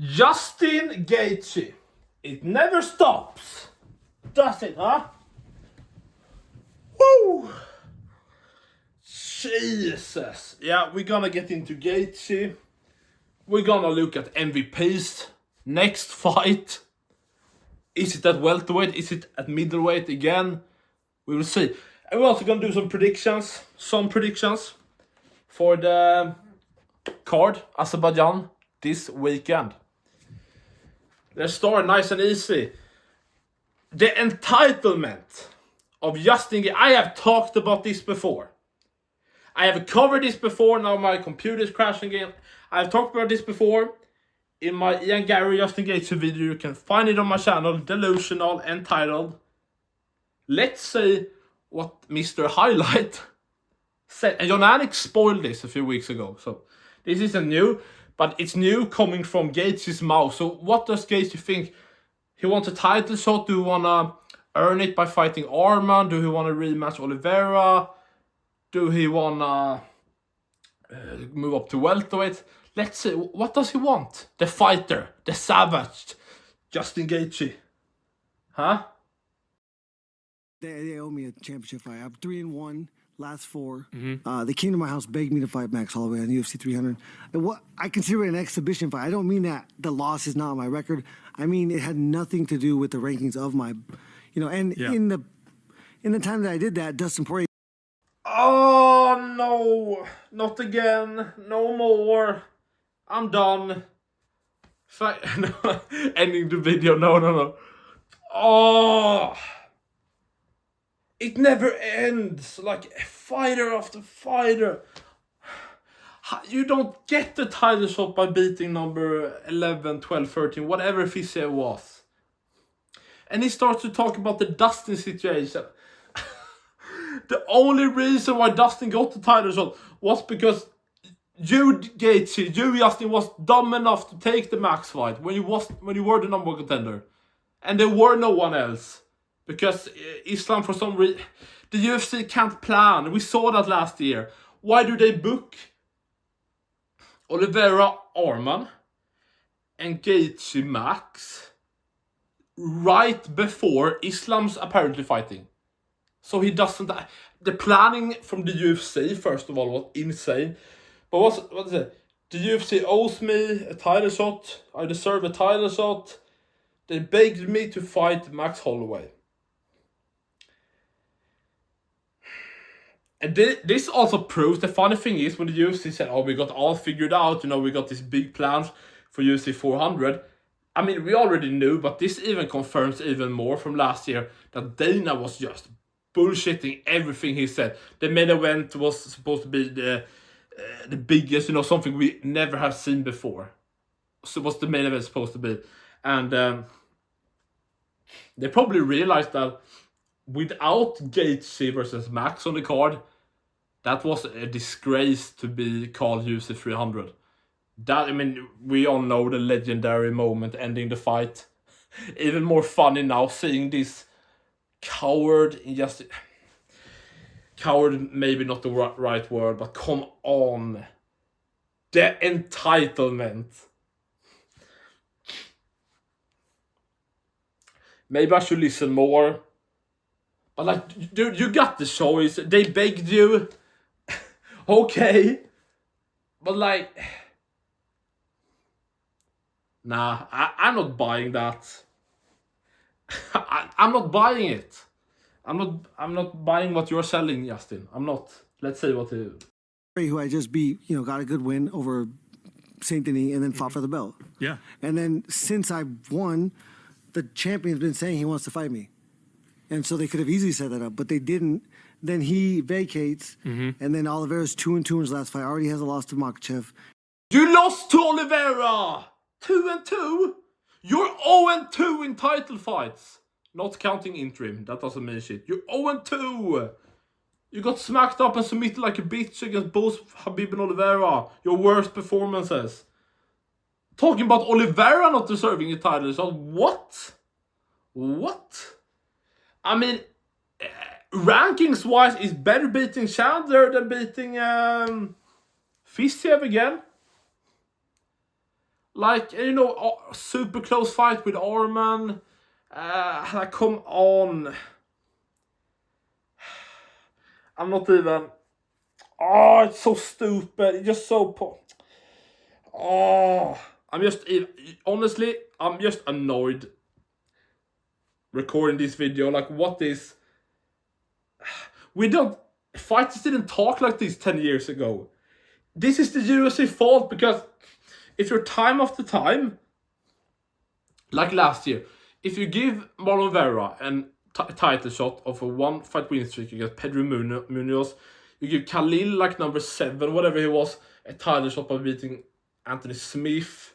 Justin Gaethje. It never stops. Does it, huh? Woo! Jesus. Yeah, we're gonna get into Gaethje. We're gonna look at MVP's next fight. Is it at welterweight? Is it at middleweight again? We will see. And we're also gonna do some predictions. For the card, Azerbaijan, this weekend. Let's start nice and easy. The entitlement of Justin Gaethje. I have talked about this before. I have covered this before. Now my computer is crashing again. I've talked about this before. In my Ian Gary Justin Gaethje video, you can find it on my channel, Delusional, entitled. Let's see what Mr. Highlight said. And Jon Anik spoiled this a few weeks ago. So this isn't new, but it's new coming from Gaethje's mouth. So what does Gaethje think? He wants a title shot. Do he want to earn it by fighting Arman? Do he want to rematch Oliveira? Do he want to move up to welterweight? Let's see. What does he want? The fighter, the savage, Justin Gaethje. Huh? They owe me a championship fight. I'm 3-1, last 4. They came to my house, begged me to fight Max Holloway on UFC 300. And what I consider it an exhibition fight. I don't mean that the loss is not on my record. I mean it had nothing to do with the rankings of my, And in the time that I did that, Dustin Poirier. Oh no, not again, no more. I'm done. Ending the video. No. Oh. It never ends, like fighter after fighter. You don't get the title shot by beating number 11, 12, 13, whatever FIziev was. And he starts to talk about the Dustin situation. The only reason why Dustin got the title shot was because you, Gaethje, Justin, was dumb enough to take the Max fight when you were the number 1 contender. And there were no one else. Because Islam, for some reason, the UFC can't plan. We saw that last year. Why do they book Oliveira Arman and Gaethje Max right before Islam's apparently fighting? So he doesn't. The planning from the UFC, first of all, was insane. But what is it? The UFC owes me a title shot. I deserve a title shot. They begged me to fight Max Holloway. And this also proves, the funny thing is, when the UFC said, oh, we got all figured out, we got these big plans for UFC 400. I mean, we already knew, but this even confirms even more from last year that Dana was just bullshitting everything he said. The main event was supposed to be the biggest, something we never have seen before. So what's the main event supposed to be? And they probably realized that without Gaethje versus Max on the card, that was a disgrace to be called UFC 300. We all know the legendary moment ending the fight. Even more funny now seeing this coward, maybe not the right word, but come on. The entitlement. Maybe I should listen more. But dude, you got the choice. They begged you. Okay. But nah, I'm not buying that. I'm not buying it. I'm not buying what you're selling, Justin. I'm not. Let's see what you. Who I just beat, got a good win over Saint Denis and then fought for the belt. Yeah. And then since I won, the champion's been saying he wants to fight me. And so they could have easily set that up, but they didn't. Then he vacates, and then Oliveira's 2-2 in his last fight. Already has a loss to Makhachev. You lost to Oliveira! 2-2? You're 0-2 in title fights. Not counting interim. That doesn't mean shit. You're 0-2. You got smacked up and submitted like a bitch against both Khabib and Oliveira. Your worst performances. Talking about Oliveira not deserving a title. So what? What? I mean, rankings-wise, is better beating Chandler than beating FIziev again. Like, you know, super close fight with Arman. Like, come on. I'm not even... Oh, it's so stupid. It's just so... Oh, I'm just... Honestly, I'm just annoyed recording this video. Like, what is... We don't... Fighters didn't talk like this 10 years ago. This is the UFC fault, because if you're time after time, like last year, if you give Marlon Vera a title shot of a 1-fight win streak against Pedro Munoz, you give Khalil, like number 7, whatever he was, a title shot by beating Anthony Smith,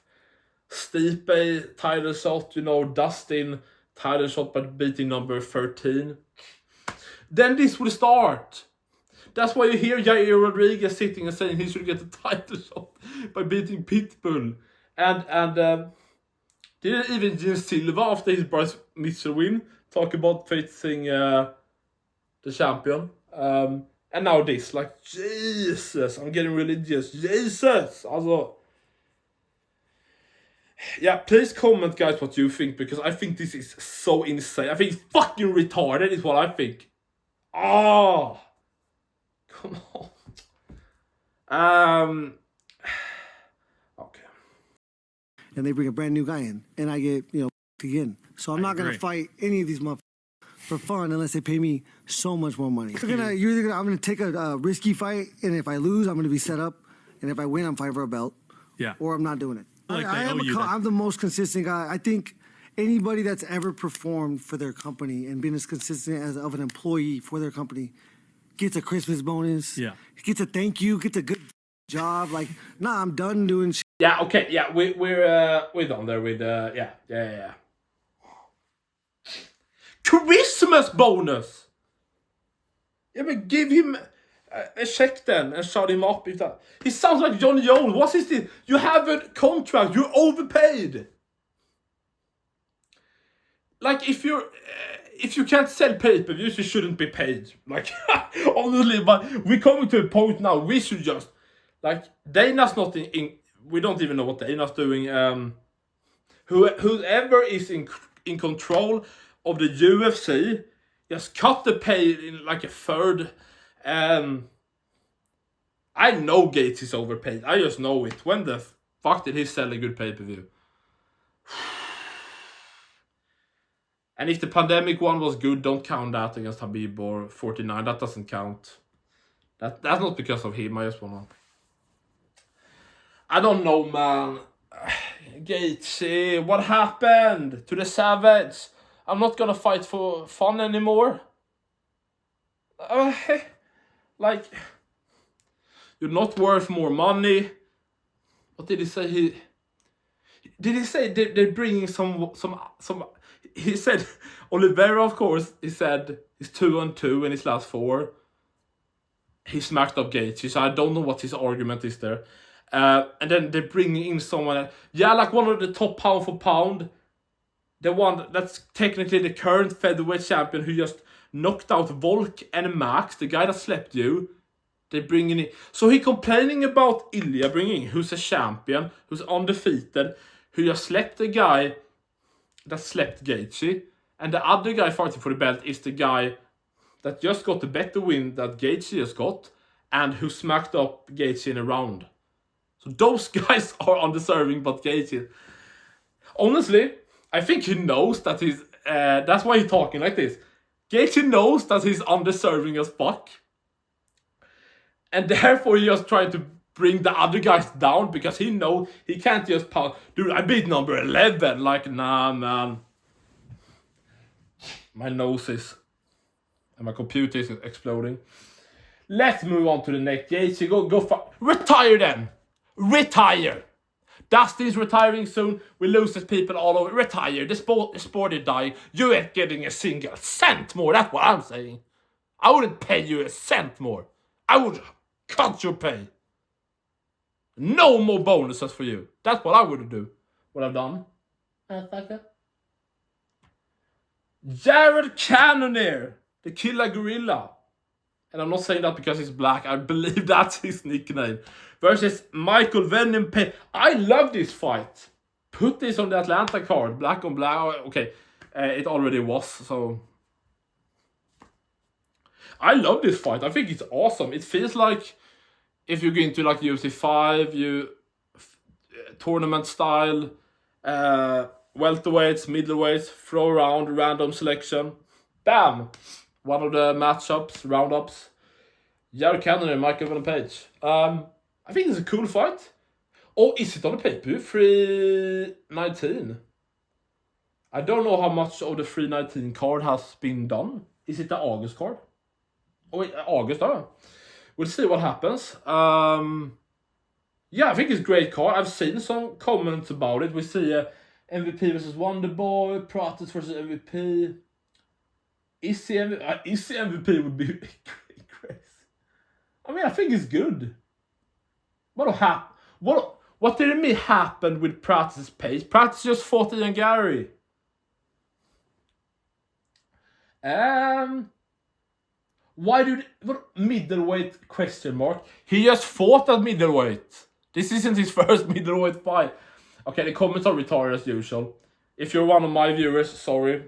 Stipe, title shot, you know, Dustin, title shot by beating number 13. Then this will start. That's why you hear Jair Rodriguez sitting and saying he should get a title shot by beating Pitbull. And didn't even Jim Silva, after his Bryce Mitchell win, talk about facing the champion. And now this, like, Jesus, I'm getting religious. Jesus! Also, yeah, please comment, guys, what you think, because I think this is so insane. I think it's fucking retarded is what I think. Oh! Come on. Okay. And they bring a brand new guy in, and I get, you know, again. So I'm not going to fight any of these motherfuckers for fun unless they pay me so much more money. I'm going to take a risky fight, and if I lose, I'm going to be set up. And if I win, I'm fighting for a belt. Yeah. Or I'm not doing it. Like I'm the most consistent guy. I think anybody that's ever performed for their company and been as consistent as of an employee for their company gets a Christmas bonus. Yeah. Gets a thank you. Gets a good job. Like, nah, I'm done doing shit. Yeah, okay, yeah, we're done there with yeah. Christmas bonus. Yeah, but give him a check then and shut him up if that. He sounds like Johnny Jones. What is this? You have a contract. You're overpaid. Like, if you can't sell pay-per-views, you shouldn't be paid. Like, honestly, but we're coming to a point now. We should just, like, Dana's not in we don't even know what Dana's doing. Whoever is in control of the UFC, just cut the pay in like a third. I know Gates is overpaid. I just know it. When the fuck did he sell a good pay-per-view? And if the pandemic one was good, don't count that against Habib or 49. That doesn't count. That's not because of him. I just wanna... I don't know, man. Gaethje, what happened to the Savage? I'm not gonna fight for fun anymore. Like, you're not worth more money. What did he say? Did he say they're bringing some? He said Oliveira, of course. He said he's 2-2 in his last 4. He smacked up Gaethje, so I don't know what his argument is there. And then they're bringing in someone, like one of the top pound for pound. The one that's technically the current featherweight champion who just knocked out Volk and Max, the guy that slept you. They're bringing in. So he complaining about Ilya bringing, who's a champion, who's undefeated, who just slept the guy that slept Gaethje. And the other guy fighting for the belt is the guy that just got the better win that Gaethje just got, and who smacked up Gaethje in a round. So those guys are undeserving, but Gaethje... Honestly, I think he knows that he's... that's why he's talking like this. Gaethje knows that he's undeserving as fuck. And therefore he's just trying to bring the other guys down, because he knows he can't just pound... Dude, I beat number 11. Like, nah, man. My nose is... And my computer is exploding. Let's move on to the next. Gaethje, go retire then! Retire! Dustin's retiring soon. We lose his people all over. Retire. The sport is dying. You ain't getting a single cent more. That's what I'm saying. I wouldn't pay you a cent more. I would cut your pay. No more bonuses for you. That's what I would do. What I've done. Jared Cannonier, the killer gorilla. and I'm not saying that because he's black, I believe that's his nickname, versus Michael Venom Page. I love this fight. Put this on the Atlanta card, black on black. Okay, it already was, so... I love this fight. I think it's awesome. It feels like if you go into like UFC 5, tournament style, welterweights, middleweights, throw around, random selection. Bam! One of the matchups, roundups. Jared Cannonier and Michael Venom Page. I think it's a cool fight. Oh, is it on the pay-per-view? 319. I don't know how much of the 319 card has been done. Is it the August card? Oh, wait, August, we'll see what happens. Yeah, I think it's a great card. I've seen some comments about it. We see MVP versus Wonderboy, Pratis versus MVP. Easy MVP would be crazy. I mean, I think it's good. What did it mean happened with Pratis' pace? Pratis just fought Ian Gary. Why did middleweight question mark? He just fought at middleweight. This isn't his first middleweight fight. Okay, the comments are retarded as usual. If you're one of my viewers, sorry.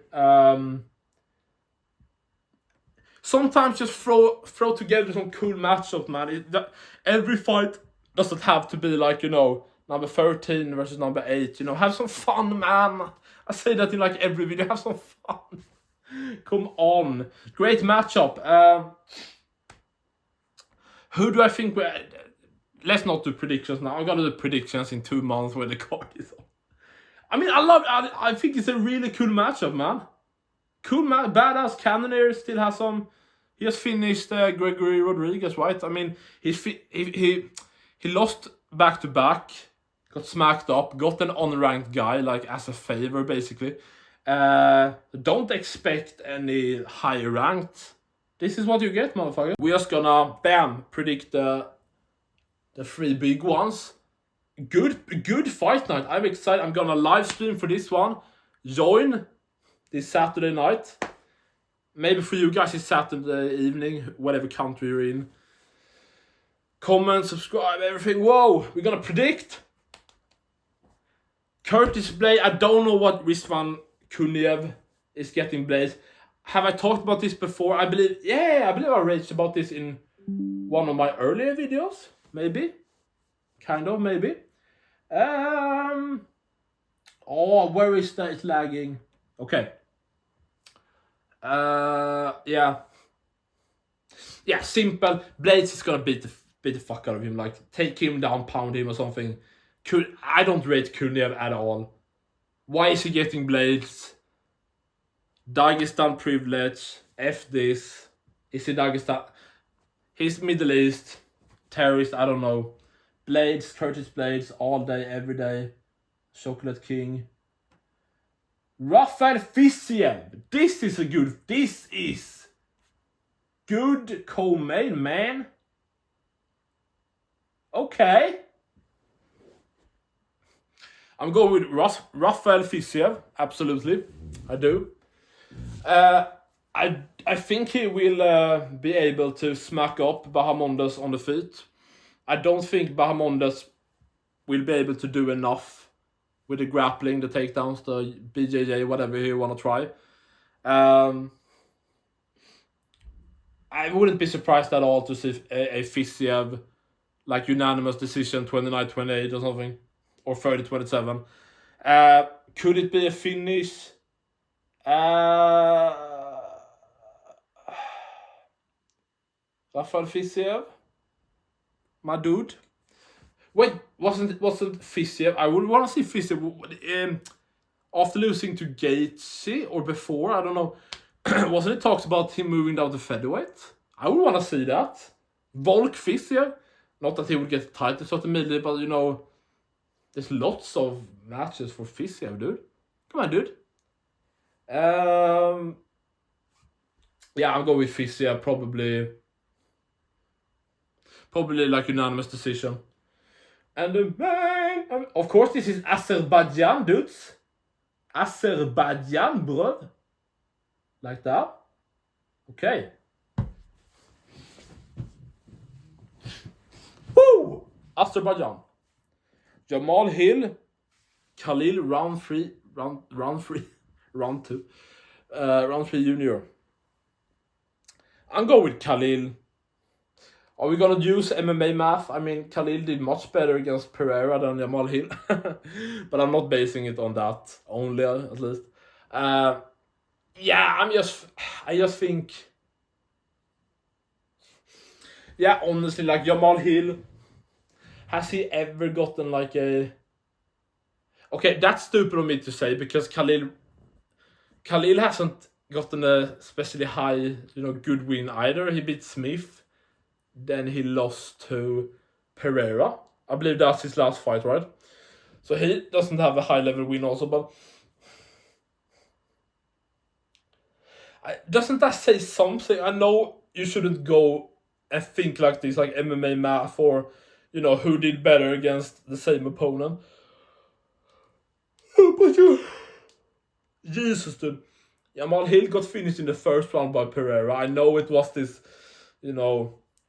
Sometimes just throw together some cool matchups, man. Every fight doesn't have to be like, you know, number 13 versus number 8. You know, have some fun, man. I say that in like every video. Have some fun. Come on. Great matchup. Who do I think... Let's not do predictions now. I'm going to do predictions in 2 months where the card is on. I mean, I think it's a really cool matchup, man. Cool match. Badass Cannonier still has some... He has finished Gregory Rodriguez, right? I mean, he lost back-to-back. Got smacked up. Got an unranked guy, like, as a favor, basically. Don't expect any high ranked. This is what you get, motherfucker. We're just gonna, bam, predict the 3 big ones. Good fight night. I'm excited. I'm gonna live stream for this one. Join this Saturday night. Maybe for you guys it's Saturday evening, whatever country you're in. Comment, subscribe, everything. Whoa, we're gonna predict. Curtis Blaydes. I don't know what Rizwan Kuniev is getting Blaydes. Have I talked about this before? I believe I raged about this in one of my earlier videos. Maybe. Kind of, maybe. Oh, where is that? It's lagging. Okay. Yeah, simple. Blaydes is gonna beat the fuck out of him. Like, take him down, pound him or something. I don't rate Kuniev at all. Why is he getting Blaydes? Dagestan privilege. F this. Is he Dagestan? He's Middle East. Terrorist, I don't know. Blaydes, Curtis Blaydes, all day, every day. Chocolate King. Rafael FIziev. This is good co-main, man. Okay. I'm going with Rafael FIziev. Absolutely. I do. I think he will be able to smack up Bahamondes on the feet. I don't think Bahamondes will be able to do enough with the grappling, the takedowns, the BJJ, whatever you want to try. I wouldn't be surprised at all to see a FIziev like unanimous decision 29-28 or something, or 30-27. Could it be a finish? Rafael FIziev, my dude. Wait, wasn't FIziev? I would want to see FIziev after losing to Gaethje or before. I don't know. Wasn't it talks about him moving down to featherweight? I would want to see that. Volk FIziev. Not that he would get the title shot immediately, but you know, there's lots of matches for FIziev, dude. Come on, dude. Yeah, I'll go with FIziev. Probably like unanimous decision. And the man, of course, this is Azerbaijan, dudes. Azerbaijan, bro. Like that. Okay. Azerbaijan. Jamahal Hill, Khalil Rountree Jr. I'm going with Khalil. Are we gonna use MMA math? I mean, Khalil did much better against Pereira than Jamahal Hill, but I'm not basing it on that only, at least. Yeah, I just think. Yeah, honestly, like Jamahal Hill, has he ever gotten like a? Okay, that's stupid of me to say because Khalil hasn't gotten a especially high, good win either. He beat Smith, then he lost to Pereira. I believe that's his last fight, right? So he doesn't have a high level win also, but doesn't that say something? I know you shouldn't go and think like this, like MMA math or, who did better against the same opponent. But Jesus, dude. Jamahal Hill got finished in the first round by Pereira. I know it was this,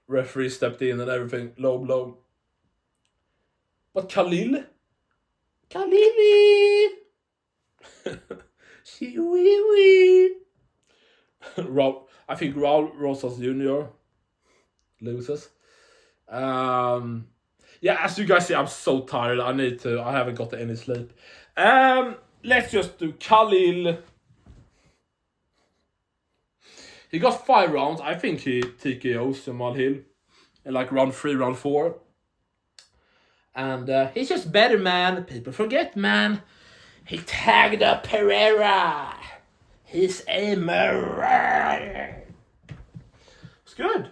referee stepped in and everything, low blow. But Khalil? I think Raul Rosas Jr. loses. Yeah, as you guys see, I'm so tired. I haven't got any sleep. Let's just do Khalil. He got 5 rounds. I think he TKOs Jamahal Hill in like round 3, round 4. And he's just better, man. People forget, man. He tagged up Pereira. He's a murderer. It's good.